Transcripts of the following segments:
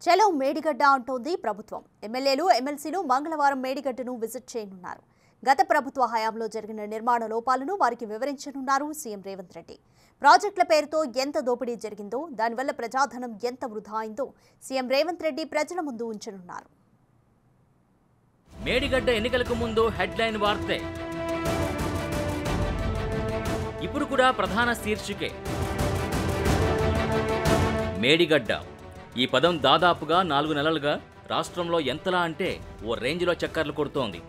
చలో మేడిగడ్డ అంటోంది ప్రభుత్వం. ఎమ్మెల్యేలు, ఎమ్మెల్సీలు మంగళవారం మేడిగడ్డను విజిట్ చేయనున్నారు. గత ప్రభుత్వ హయాంలో జరిగిన నిర్మాణ లోపాలను వారికి వివరించనున్నారు సీఎం రేవంత్ రెడ్డి. ప్రాజెక్టుల పేరుతో ఎంత దోపిడీ జరిగిందో, దానివల్ల ప్రజాధనం ఎంత వృధా అయిందో సీఎం రేవంత్ రెడ్డి ప్రజల ముందు ఉంచనున్నారు. మేడిగడ్డ ఎన్నికలకు ముందు హెడ్లైన్ వార్తే, ఇప్పుడు కూడా ప్రధాన శీర్షికే మేడిగడ్డ. ఈ పదం దాదాపుగా 4 నెలలుగా రాష్ట్రంలో ఎంతలా అంటే ఓ రేంజ్లో చక్కర్లు కొడుతోంది.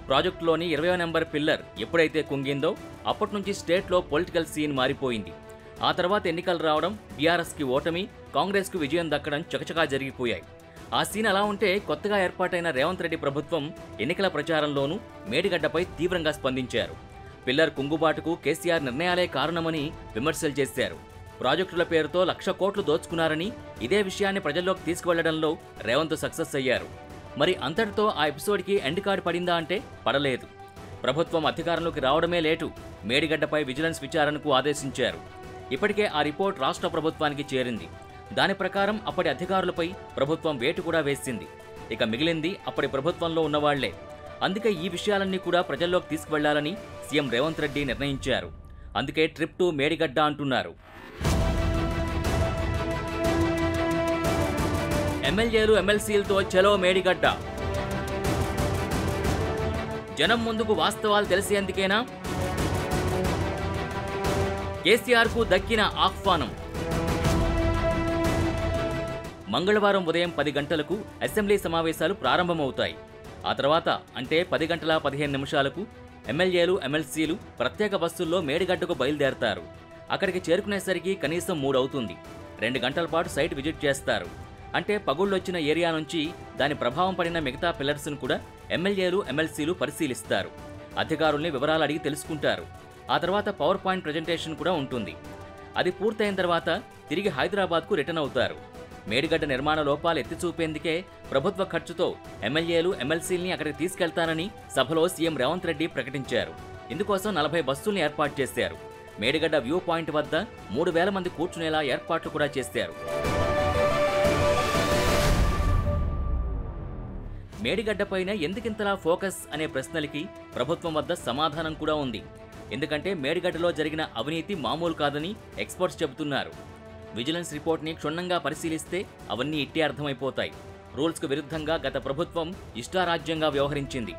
ప్రాజెక్టులోని 20వ నెంబర్ పిల్లర్ ఎప్పుడైతే కుంగిందో అప్పటి నుంచి స్టేట్లో పొలిటికల్ సీన్ మారిపోయింది. ఆ తర్వాత ఎన్నికలు రావడం, బీఆర్ఎస్కి ఓటమి, కాంగ్రెస్కు విజయం దక్కడం చకచకా జరిగిపోయాయి. ఆ సీన్ అలా ఉంటే కొత్తగా ఏర్పాటైన రేవంత్ రెడ్డి ప్రభుత్వం ఎన్నికల ప్రచారంలోనూ మేడిగడ్డపై తీవ్రంగా స్పందించారు. పిల్లర్ కుంగుబాటుకు కేసీఆర్ నిర్ణయాలే కారణమని విమర్శలు చేశారు. ప్రాజెక్టుల పేరుతో 1,00,000 కోట్లు దోచుకున్నారని, ఇదే విషయాన్ని ప్రజల్లోకి తీసుకువెళ్లడంలో రేవంత్ సక్సెస్ అయ్యారు. మరి అంతటితో ఆ ఎపిసోడ్కి ఎండ్ కార్డు పడిందా అంటే పడలేదు. ప్రభుత్వం అధికారంలోకి రావడమే లేటు మేడిగడ్డపై విజిలెన్స్ విచారణకు ఆదేశించారు. ఇప్పటికే ఆ రిపోర్ట్ రాష్ట్ర ప్రభుత్వానికి చేరింది. దాని ప్రకారం అప్పటి అధికారులపై ప్రభుత్వం వేటు కూడా వేసింది. ఇక మిగిలింది అప్పటి ప్రభుత్వంలో ఉన్నవాళ్లే. అందుకే ఈ విషయాలన్నీ కూడా ప్రజల్లోకి తీసుకువెళ్లాలని సీఎం రేవంత్ రెడ్డి నిర్ణయించారు. అందుకే ట్రిప్ టు మేడిగడ్డ అంటున్నారు. ఎమ్మెల్యేలు, ఎమ్మెల్సీలతో చలో మేడిగడ్డ. జనం ముందుకు వాస్తవాలు తెలిసేందుకేనా? కేసీఆర్కు దక్కిన ఆహ్వానం. మంగళవారం ఉదయం 10 గంటలకు అసెంబ్లీ సమావేశాలు ప్రారంభమవుతాయి. ఆ తర్వాత అంటే 10 గంటల 15 నిమిషాలకు ఎమ్మెల్యేలు, ఎమ్మెల్సీలు ప్రత్యేక బస్సుల్లో మేడిగడ్డకు బయలుదేరతారు. అక్కడికి చేరుకునేసరికి కనీసం 3 అవుతుంది. 2 గంటల పాటు సైట్ విజిట్ చేస్తారు. అంటే పగుళ్ళొచ్చిన ఏరియా నుంచి దాని ప్రభావం పడిన మిగతా పిల్లర్స్ను కూడా ఎమ్మెల్యేలు, ఎమ్మెల్సీలు పరిశీలిస్తారు. అధికారుల్ని వివరాలు అడిగి తెలుసుకుంటారు. ఆ తర్వాత పవర్ పాయింట్ ప్రజెంటేషన్ కూడా ఉంటుంది. అది పూర్తయిన తర్వాత తిరిగి హైదరాబాద్కు రిటర్న్ అవుతారు. మేడిగడ్డ నిర్మాణ లోపాలు ఎత్తి చూపేందుకే ప్రభుత్వ ఖర్చుతో ఎమ్మెల్యేలు, ఎమ్మెల్సీల్ని అక్కడికి తీసుకెళ్తానని సభలో సీఎం రేవంత్ రెడ్డి ప్రకటించారు. ఇందుకోసం 40 బస్సుల్ని ఏర్పాటు చేశారు. మేడిగడ్డ వ్యూ పాయింట్ వద్ద 3,000 మంది కూర్చునేలా ఏర్పాట్లు కూడా చేశారు. మేడిగడ్డపైన ఎందుకింతలా ఫోకస్ అనే ప్రశ్నలకి ప్రభుత్వం వద్ద సమాధానం కూడా ఉంది. ఎందుకంటే మేడిగడ్డలో జరిగిన అవినీతి మామూలు కాదని ఎక్స్పర్ట్స్ చెబుతున్నారు. విజిలెన్స్ రిపోర్ట్ని క్షుణ్ణంగా పరిశీలిస్తే అవన్నీ ఇట్టే అర్థమైపోతాయి. రూల్స్కు విరుద్ధంగా గత ప్రభుత్వం ఇష్టారాజ్యంగా వ్యవహరించింది.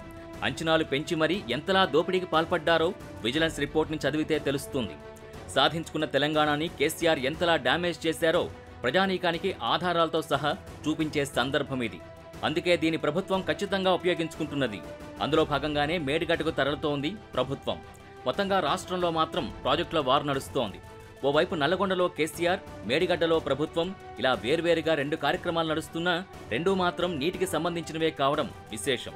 అంచనాలు పెంచి మరీ ఎంతలా దోపిడీకి పాల్పడ్డారో విజిలెన్స్ రిపోర్ట్ని చదివితే తెలుస్తుంది. సాధించుకున్న తెలంగాణని కేసీఆర్ ఎంతలా డ్యామేజ్ చేశారో ప్రజానీకానికి ఆధారాలతో సహా చూపించే సందర్భం ఇది. అందుకే దీని ప్రభుత్వం ఖచ్చితంగా ఉపయోగించుకుంటున్నది. అందులో భాగంగానే మేడిగడ్డకు తరలుతోంది ప్రభుత్వం. మొత్తంగా రాష్ట్రంలో మాత్రం ప్రాజెక్టుల వార్ నడుస్తోంది. ఓవైపు నల్లగొండలో కేసీఆర్, మేడిగడ్డలో ప్రభుత్వం, ఇలా వేర్వేరుగా 2 కార్యక్రమాలు నడుస్తున్నా రెండూ మాత్రం నీటికి సంబంధించినవే కావడం విశేషం.